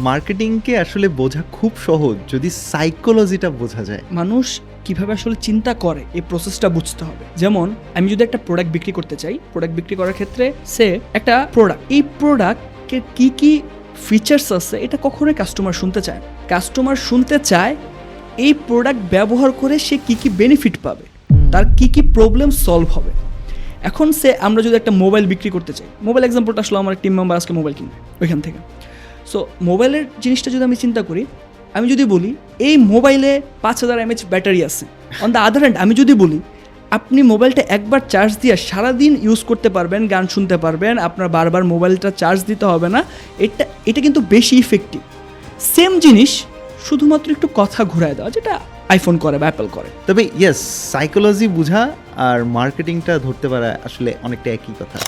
মার্কেটিংকে আসলে বোঝা খুব সহজ যদি সাইকোলজিটা বোঝা যায়। মানুষ কিভাবে আসলে চিন্তা করে এই প্রসেসটা বুঝতে হবে। যেমন আমি যদি একটা প্রোডাক্ট বিক্রি করতে চাই, প্রোডাক্ট বিক্রি করার ক্ষেত্রে সে একটা প্রোডাক্ট, এই প্রোডাক্টের কি কি ফিচার্স আছে এটা কখনোই কাস্টমার শুনতে চায়। কাস্টমার শুনতে চায় এই প্রোডাক্ট ব্যবহার করে সে কি কি বেনিফিট পাবে, তার কি কি প্রবলেম সলভ হবে। এখন আমরা যদি একটা মোবাইল বিক্রি করতে চাই, মোবাইল এক্সাম্পলটা আসলে আমার টিম মেম্বার আজকে মোবাইল কিনবে ওইখান থেকে। সো মোবাইলের জিনিসটা যদি আমি চিন্তা করি, আমি যদি বলি এই মোবাইলে 5000 mAh ব্যাটারি আছে, অন দ্য আদার হ্যান্ড আমি যদি বলি আপনি মোবাইলটা একবার চার্জ দিয়ে সারাদিন ইউজ করতে পারবেন, গান শুনতে পারবেন, আপনার বারবার মোবাইলটা চার্জ দিতে হবে না, এটা কিন্তু বেশি ইফেক্টিভ। সেম জিনিস শুধুমাত্র একটু কথা ঘুরায় দেওয়া, যেটা আইফোন করে বা অ্যাপল করে। তবে ইয়েস, সাইকোলজি বোঝা আর মার্কেটিংটা ধরতে পারা আসলে অনেকটা একই কথা।